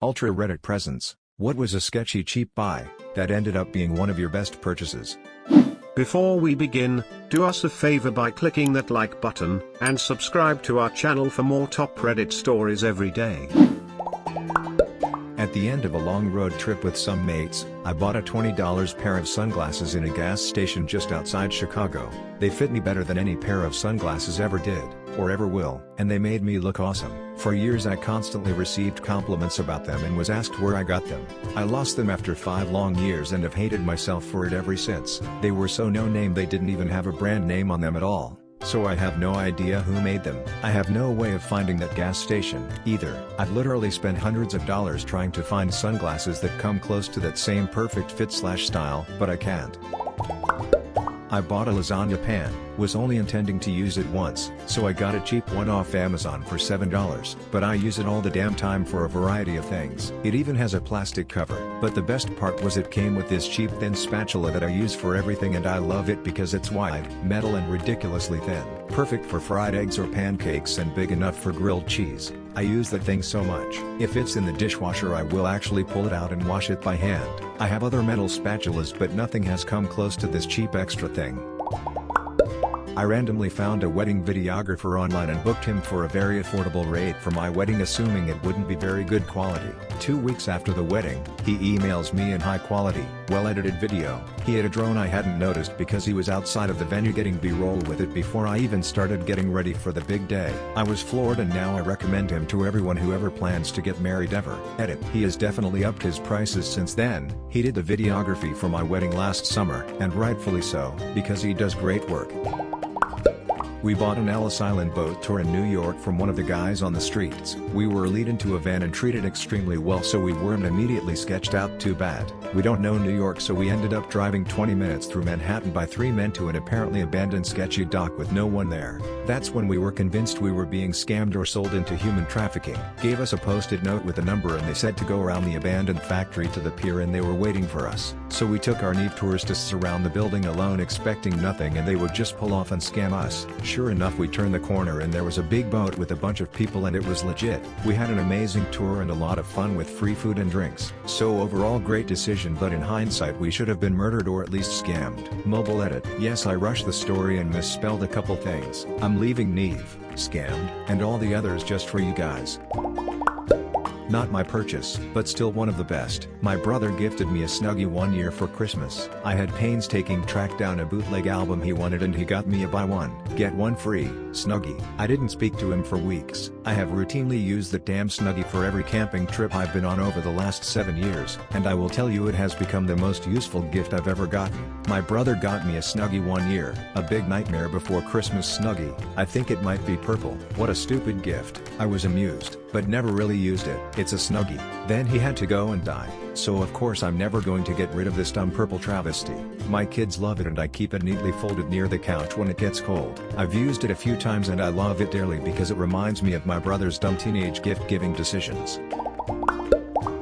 Ultra Reddit presents. What was a sketchy cheap buy that ended up being one of your best purchases? Before we begin, do us a favor by clicking that like button, and subscribe to our channel for more top Reddit stories every day. At the end of a long road trip with some mates, I bought a $20 pair of sunglasses in a gas station just outside Chicago. They fit me better than any pair of sunglasses ever did, or ever will, and they made me look awesome. For years I constantly received compliments about them and was asked where I got them. I lost them after 5 long years and have hated myself for it ever since. They were so no-name they didn't even have a brand name on them at all. So I have no idea who made them. I have no way of finding that gas station, either. I've literally spent hundreds of dollars trying to find sunglasses that come close to that same perfect fit/style, but I can't. I bought a Lasagna Pan, was only intending to use it once, so I got a cheap one off Amazon for $7, but I use it all the damn time for a variety of things. It even has a plastic cover, but the best part was it came with this cheap thin spatula that I use for everything, and I love it because it's wide, metal and ridiculously thin. Perfect for fried eggs or pancakes and big enough for grilled cheese. I use that thing so much. If it's in the dishwasher I will actually pull it out and wash it by hand. I have other metal spatulas but nothing has come close to this cheap extra thing. I randomly found a wedding videographer online and booked him for a very affordable rate for my wedding, assuming it wouldn't be very good quality. 2 weeks after the wedding, he emails me in high quality, well-edited video. He had a drone I hadn't noticed because he was outside of the venue getting B-roll with it before I even started getting ready for the big day. I was floored, and now I recommend him to everyone who ever plans to get married ever. Edit. He has definitely upped his prices since then. He did the videography for my wedding last summer, and rightfully so, because he does great work. We bought an Ellis Island boat tour in New York from one of the guys on the streets. We were lead into a van and treated extremely well, so we weren't immediately sketched out too bad. We don't know New York, so we ended up driving 20 minutes through Manhattan by 3 men to an apparently abandoned sketchy dock with no one there. That's when we were convinced we were being scammed or sold into human trafficking. Gave us a post-it note with a number and they said to go around the abandoned factory to the pier, and they were waiting for us. So we took our naive tourists around the building alone, expecting nothing, and they would just pull off and scam us. Sure enough, we turned the corner and there was a big boat with a bunch of people, and it was legit. We had an amazing tour and a lot of fun with free food and drinks. So overall great decision, but in hindsight we should have been murdered or at least scammed. Mobile edit. Yes, I rushed the story and misspelled a couple things. I'm leaving Neve, scammed, and all the others just for you guys. Not my purchase, but still one of the best. My brother gifted me a Snuggie one year for Christmas. I had painstaking tracked down a bootleg album he wanted, and he got me a buy one, get one free Snuggie. I didn't speak to him for weeks. I have routinely used that damn Snuggie for every camping trip I've been on over the last 7 years, and I will tell you it has become the most useful gift I've ever gotten. My brother got me a Snuggie one year, a big nightmare before Christmas Snuggie. I think it might be purple. What a stupid gift. I was amused, but never really used it. It's a Snuggie. Then he had to go and die. So of course I'm never going to get rid of this dumb purple travesty. My kids love it and I keep it neatly folded near the couch when it gets cold. I've used it a few times and I love it dearly because it reminds me of my brother's dumb teenage gift-giving decisions.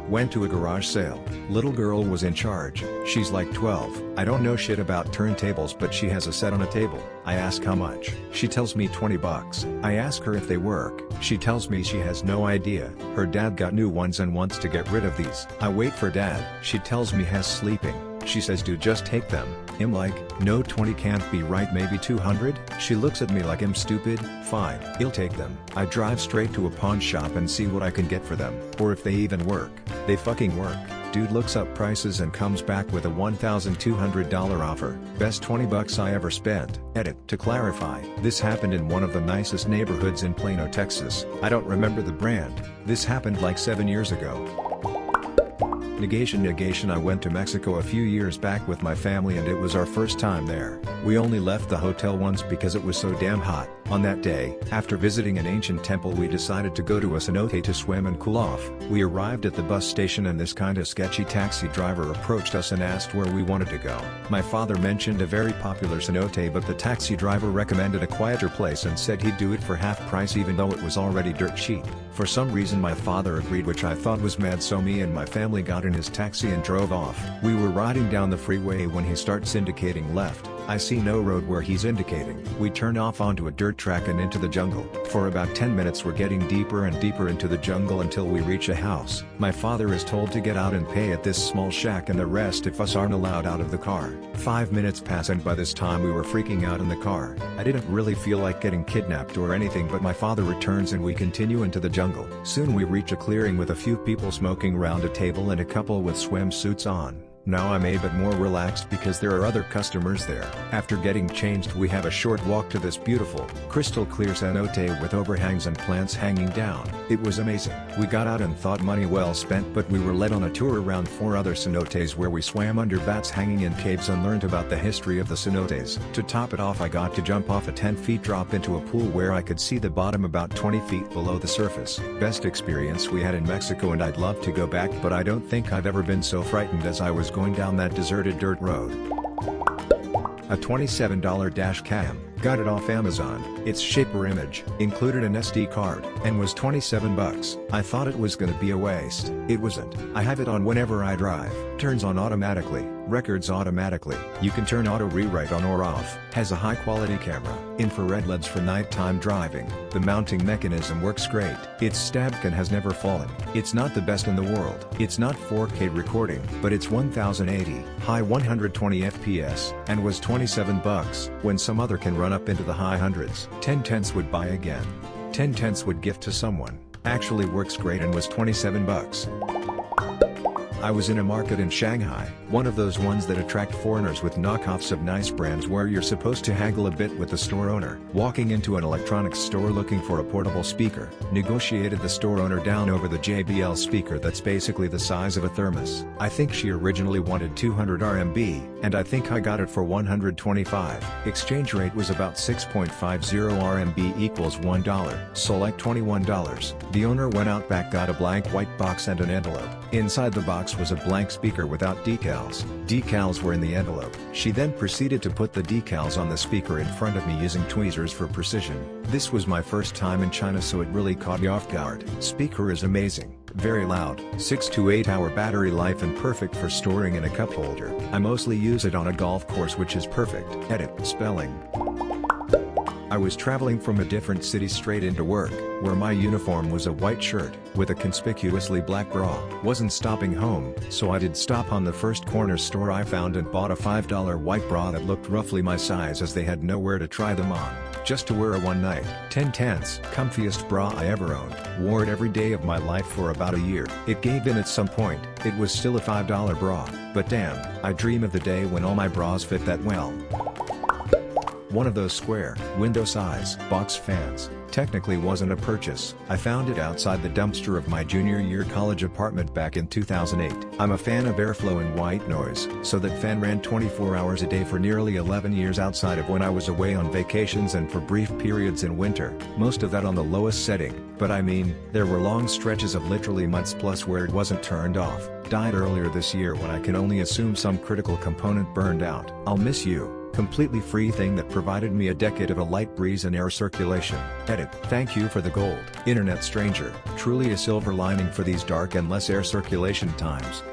Went to a garage sale. Little girl was in charge. She's like 12. I don't know shit about turntables, but she has a set on a table. I ask how much. She tells me $20. I ask her if they work. She tells me she has no idea. Her dad got new ones and wants to get rid of these. I wait for dad. She tells me has sleeping. She says, dude, just take them. I'm like, no, 20 can't be right, maybe 200? She looks at me like I'm stupid. Fine, he'll take them. I drive straight to a pawn shop and see what I can get for them, or if they even work. They fucking work. Dude looks up prices and comes back with a $1,200 offer. Best $20 I ever spent. Edit. To clarify, this happened in one of the nicest neighborhoods in Plano, Texas. I don't remember the brand. This happened like 7 years ago. Negation. I went to Mexico a few years back with my family and it was our first time there. We only left the hotel once because it was so damn hot. On that day, after visiting an ancient temple, we decided to go to a cenote to swim and cool off. We arrived at the bus station and this kinda sketchy taxi driver approached us and asked where we wanted to go. My father mentioned a very popular cenote, but the taxi driver recommended a quieter place and said he'd do it for half price even though it was already dirt cheap. For some reason my father agreed, which I thought was mad, so me and my family got in his taxi and drove off. We were riding down the freeway when he starts indicating left. I see no road where he's indicating. We turn off onto a dirt track and into the jungle. For about 10 minutes we're getting deeper and deeper into the jungle until we reach a house. My father is told to get out and pay at this small shack and the rest of us aren't allowed out of the car. 5 minutes pass and by this time we were freaking out in the car. I didn't really feel like getting kidnapped or anything, but my father returns and we continue into the jungle. Soon we reach a clearing with a few people smoking round a table and a couple with swimsuits on. Now I'm a bit more relaxed because there are other customers there. After getting changed we have a short walk to this beautiful, crystal clear cenote with overhangs and plants hanging down. It was amazing. We got out and thought money well spent, but we were led on a tour around 4 other cenotes where we swam under bats hanging in caves and learned about the history of the cenotes. To top it off, I got to jump off a 10-feet drop into a pool where I could see the bottom about 20 feet below the surface. Best experience we had in Mexico and I'd love to go back, but I don't think I've ever been so frightened as I was going down that deserted dirt road. A $27 Dashcam, got it off Amazon. Its shape or image included an SD card and was 27 bucks. I thought it was gonna be a waste. It wasn't. I have it on whenever I drive. Turns on automatically, records automatically. You can turn auto rewrite on or off. Has a high quality camera, infrared LEDs for nighttime driving. The mounting mechanism works great. Its Stabcan has never fallen. It's not the best in the world. It's not 4K recording, but it's 1080, high 120 FPS, and was 27 bucks, when some other can run up into the high hundreds. 10/10 would buy again. 10/10 would gift to someone. Actually works great and was 27 bucks. I was in a market in Shanghai, one of those ones that attract foreigners with knockoffs of nice brands where you're supposed to haggle a bit with the store owner. Walking into an electronics store looking for a portable speaker, negotiated the store owner down over the JBL speaker that's basically the size of a thermos. I think she originally wanted 200 RMB, and I think I got it for 125. Exchange rate was about 6.50 RMB equals $1, so like $21. The owner went out back, got a blank white box and an envelope. Inside the box was a blank speaker without decals. Decals were in the envelope. She then proceeded to put the decals on the speaker in front of me using tweezers for precision. This was my first time in China, so it really caught me off guard. Speaker is amazing, very loud, 6 to 8 hour battery life and perfect for storing in a cup holder. I mostly use it on a golf course, which is perfect. Edit spelling. I was traveling from a different city straight into work, where my uniform was a white shirt, with a conspicuously black bra. Wasn't stopping home, so I did stop on the first corner store I found and bought a $5 white bra that looked roughly my size, as they had nowhere to try them on. Just to wear a one night. 10/10, comfiest bra I ever owned. Wore it every day of my life for about a year. It gave in at some point. It was still a $5 bra, but damn, I dream of the day when all my bras fit that well. One of those square, window-size box fans. Technically wasn't a purchase. I found it outside the dumpster of my junior year college apartment back in 2008. I'm a fan of airflow and white noise, so that fan ran 24 hours a day for nearly 11 years outside of when I was away on vacations and for brief periods in winter, most of that on the lowest setting, but I mean, there were long stretches of literally months plus where it wasn't turned off. Died earlier this year when I can only assume some critical component burned out. I'll miss you. Completely free thing that provided me a decade of a light breeze and air circulation. Edit. Thank you for the gold. Internet stranger. Truly a silver lining for these dark and less air circulation times.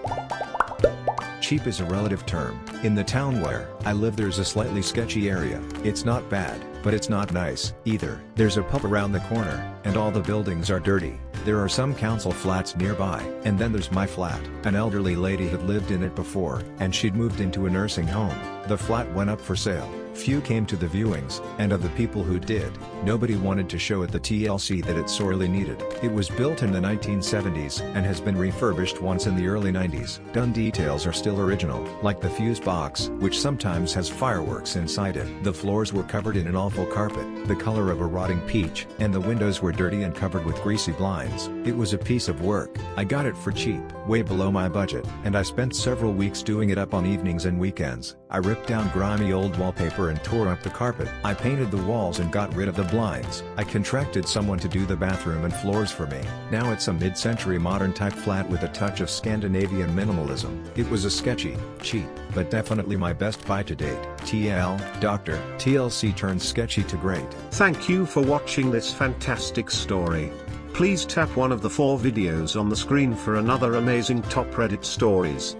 Cheap is a relative term. In the town where I live there's a slightly sketchy area. It's not bad, but it's not nice, either. There's a pub around the corner, and all the buildings are dirty. There are some council flats nearby, and then there's my flat. An elderly lady had lived in it before, and she'd moved into a nursing home. The flat went up for sale. Few came to the viewings, and of the people who did, nobody wanted to show at the TLC that it sorely needed. It was built in the 1970s, and has been refurbished once in the early 90s. Done details are still original, like the fuse box, which sometimes has fireworks inside it. The floors were covered in an awful carpet, the color of a rotting peach, and the windows were dirty and covered with greasy blinds. It was a piece of work. I got it for cheap, way below my budget, and I spent several weeks doing it up on evenings and weekends. I ripped down grimy old wallpaper and tore up the carpet. I painted the walls and got rid of the blinds. I contracted someone to do the bathroom and floors for me. Now it's a mid-century modern type flat with a touch of Scandinavian minimalism. It was a sketchy, cheap, but definitely my best buy to date. TL, Dr. TLC turns sketchy to great. Thank you for watching this fantastic story. Please tap one of the 4 videos on the screen for another amazing top Reddit stories.